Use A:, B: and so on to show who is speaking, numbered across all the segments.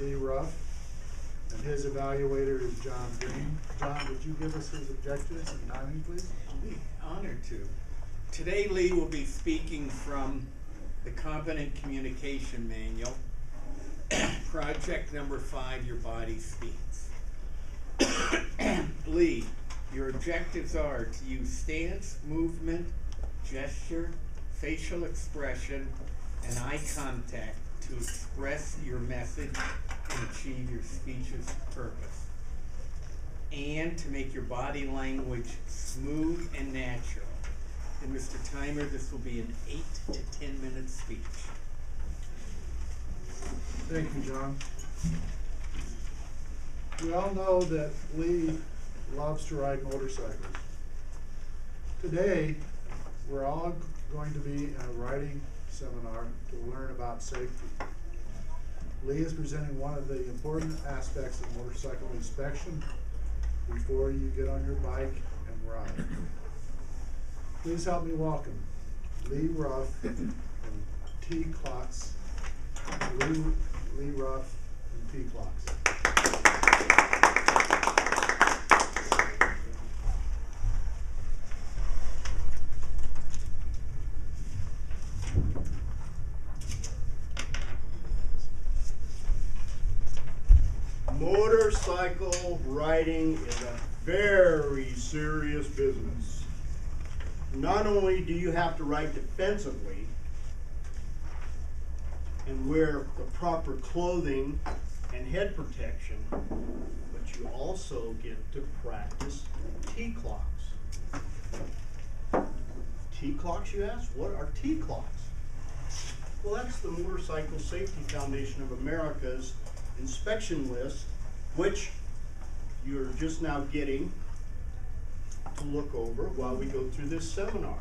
A: Lee Ruff, and his evaluator is John Green. John, would you give us his objectives and timing, please?
B: I'll be honored to. Today, Lee will be speaking from the Competent Communication Manual, project number 5, Your Body Speaks. Lee, your objectives are to use stance, movement, gesture, facial expression, and eye contact to express your message and achieve your speech's purpose, and to make your body language smooth and natural. And Mr. Timer, this will be an 8 to 10 minute speech.
A: Thank you, John. We all know that Lee loves to ride motorcycles. Today, we're all going to be in a riding seminar to learn about safety. Lee is presenting one of the important aspects of motorcycle inspection before you get on your bike and ride. Please help me welcome Lee Ruff from T-CLOCS. Lee Ruff from T-CLOCS.
C: Motorcycle riding is a very serious business. Not only do you have to ride defensively and wear the proper clothing and head protection, but you also get to practice T-CLOCS. T-CLOCS, you ask? What are T-CLOCS? Well, that's the Motorcycle Safety Foundation of America's inspection list, which you're just now getting to look over while we go through this seminar.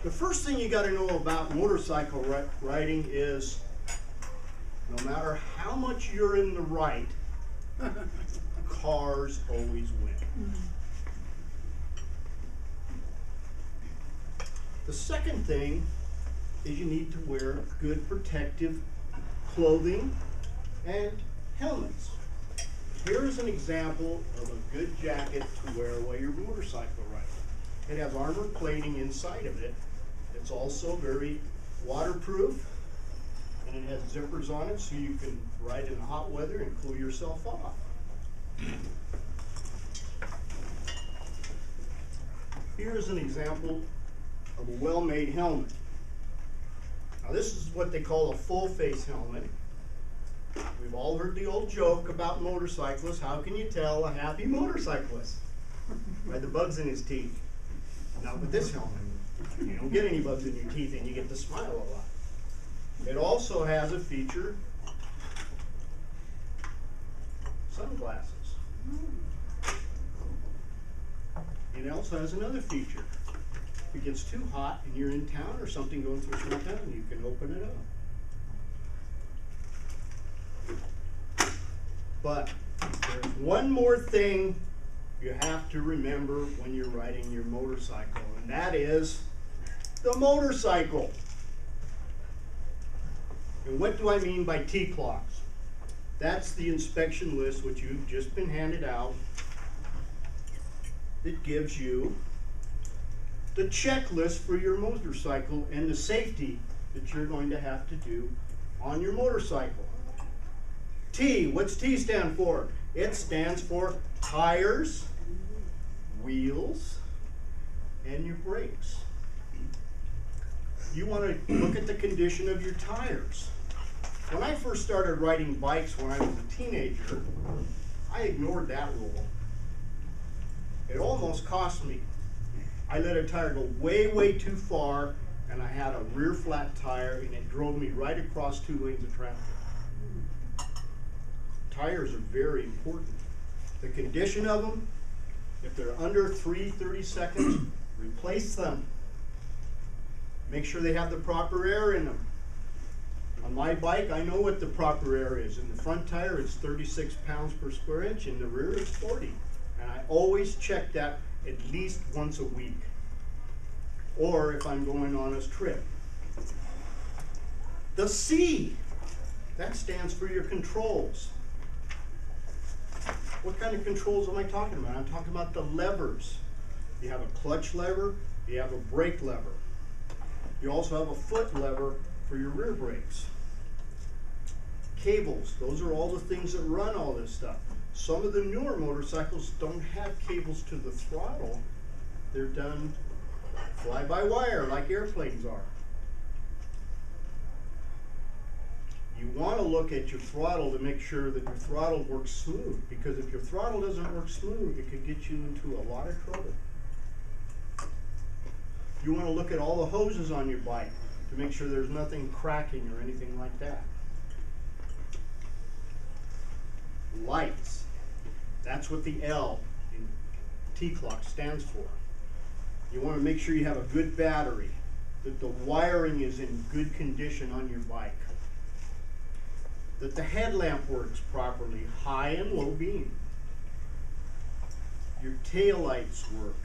C: The first thing you got to know about motorcycle riding is no matter how much you're in the right, cars always win. The second thing is you need to wear good protective clothing and helmets. Here is an example of a good jacket to wear while you're motorcycle riding. It has armor plating inside of it. It's also very waterproof, and it has zippers on it so you can ride in hot weather and cool yourself off. Here's an example of a well-made helmet. Now this is what they call a full-face helmet. We've all heard the old joke about motorcyclists. How can you tell a happy motorcyclist? By the bugs in his teeth. Not with this helmet. You don't get any bugs in your teeth and you get to smile a lot. It also has a feature, sunglasses. It also has another feature. If it gets too hot and you're in town or something going through small town, you can open it up. But there's one more thing you have to remember when you're riding your motorcycle, and that is the motorcycle. And what do I mean by T-CLOCS? That's the inspection list which you've just been handed out. It gives you the checklist for your motorcycle and the safety that you're going to have to do on your motorcycle. T, what's T stand for? It stands for tires, wheels, and your brakes. You want to look at the condition of your tires. When I first started riding bikes when I was a teenager, I ignored that rule. It almost cost me. I let a tire go way, way too far, and I had a rear flat tire, and it drove me right across 2 lanes of traffic. Tires are very important. The condition of them, if they're under 30 seconds, replace them. Make sure they have the proper air in them. On my bike, I know what the proper air is. In the front tire, it's 36 pounds per square inch. In the rear, it's 40. And I always check that at least once a week. Or if I'm going on a trip. The C. That stands for your controls. What kind of controls am I talking about? I'm talking about the levers. You have a clutch lever, you have a brake lever. You also have a foot lever for your rear brakes. Cables, those are all the things that run all this stuff. Some of the newer motorcycles don't have cables to the throttle. They're done fly-by-wire like airplanes are. You want to look at your throttle to make sure that your throttle works smooth, because if your throttle doesn't work smooth, it could get you into a lot of trouble. You want to look at all the hoses on your bike to make sure there's nothing cracking or anything like that. Lights, that's what the L in T-CLOCS stands for. You want to make sure you have a good battery, that the wiring is in good condition on your bike, that the headlamp works properly, high and low beam, your tail lights work,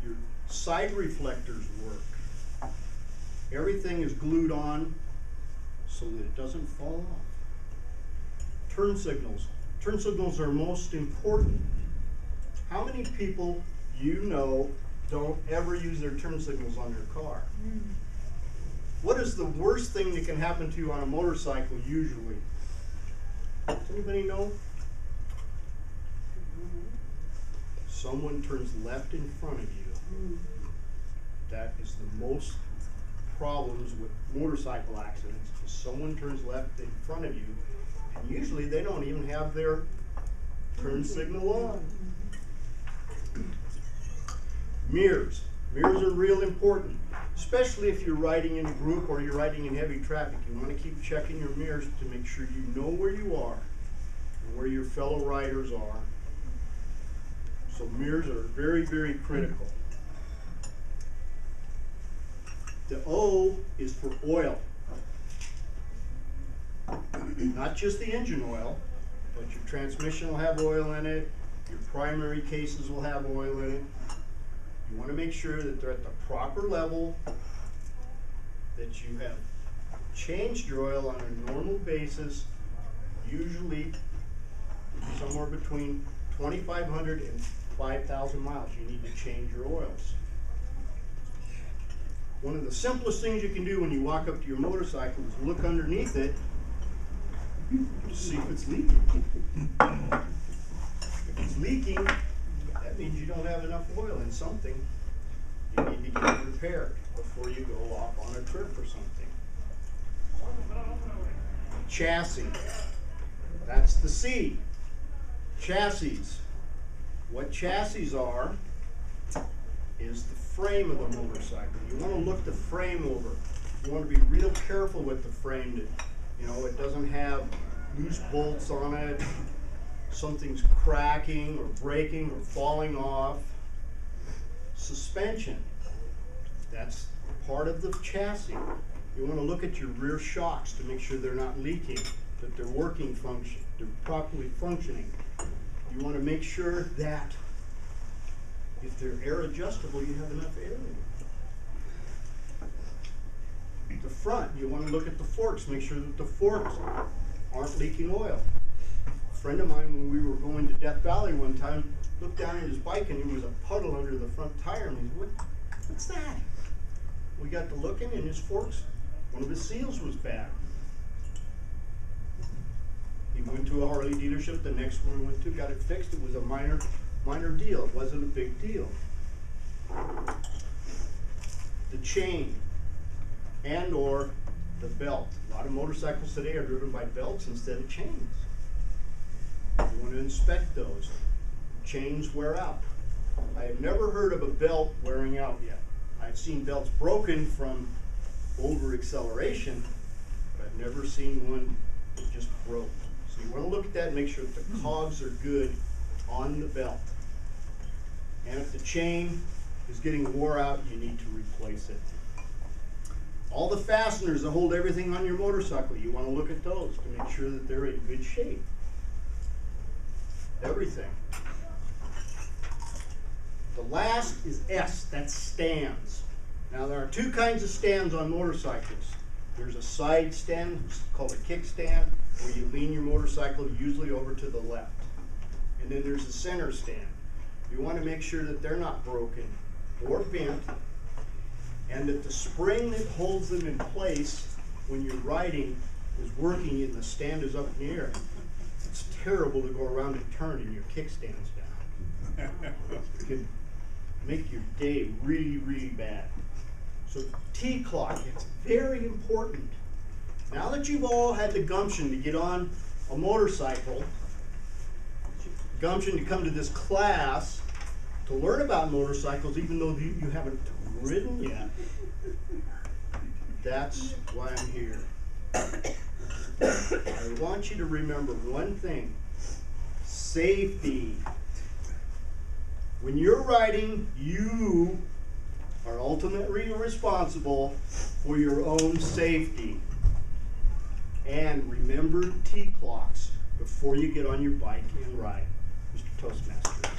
C: your side reflectors work. Everything is glued on so that it doesn't fall off. Turn signals. Turn signals are most important. How many people you know don't ever use their turn signals on their car? What is the worst thing that can happen to you on a motorcycle usually? Does anybody know? Someone turns left in front of you. That is the most problems with motorcycle accidents. Is someone turns left in front of you, and usually they don't even have their turn signal on. Mirrors. Mirrors are real important, especially if you're riding in a group or you're riding in heavy traffic. You want to keep checking your mirrors to make sure you know where you are and where your fellow riders are. So mirrors are very, very critical. The O is for oil. Not just the engine oil, but your transmission will have oil in it, your primary cases will have oil in it. You want to make sure that they're at the proper level, that you have changed your oil on a normal basis, usually somewhere between 2,500 and 5,000 miles. You need to change your oils. One of the simplest things you can do when you walk up to your motorcycle is look underneath it to see if it's leaking. If it's leaking, that means you don't have enough oil in something. You need to get it repaired before you go off on a trip or something. Chassis. That's the C. Chassis. What chassis are is the frame of the motorcycle. You want to look the frame over. You want to be real careful with the frame that, it doesn't have loose bolts on it, something's cracking or breaking or falling off. Suspension, that's part of the chassis. You want to look at your rear shocks to make sure they're not leaking, that they're they're properly functioning. You want to make sure that if they're air adjustable, you have enough air in them. The front, you want to look at the forks, make sure that the forks aren't leaking oil. A friend of mine, when we were going to Death Valley one time, looked down at his bike and there was a puddle under the front tire, and he said, what's that? We got to looking, and his forks, one of his seals was bad. He went to a Harley dealership, the next one he went to, got it fixed. It was a minor deal. It wasn't a big deal. The chain and or the belt. A lot of motorcycles today are driven by belts instead of chains. You want to inspect those. Chains wear out. I have never heard of a belt wearing out yet. I've seen belts broken from over acceleration, but I've never seen one that just broke. So you want to look at that and make sure that the cogs are good on the belt. And if the chain is getting wore out, you need to replace it. All the fasteners that hold everything on your motorcycle, you want to look at those to make sure that they're in good shape. Everything. The last is S, that's stands. Now there are two kinds of stands on motorcycles. There's a side stand, it's called a kickstand, where you lean your motorcycle usually over to the left. And then there's a center stand. You want to make sure that they're not broken or bent, and that the spring that holds them in place when you're riding is working and the stand is up in the air. It's terrible to go around and turn and your kickstand's down. It can make your day really, really bad. So T-CLOCS, it's very important. Now that you've all had the gumption to get on a motorcycle, gumption to come to this class to learn about motorcycles, even though you haven't ridden yet, that's why I'm here. I want you to remember one thing: safety. When you're riding, you are ultimately responsible for your own safety. And remember T-CLOCS before you get on your bike and ride. Mr. Toastmaster.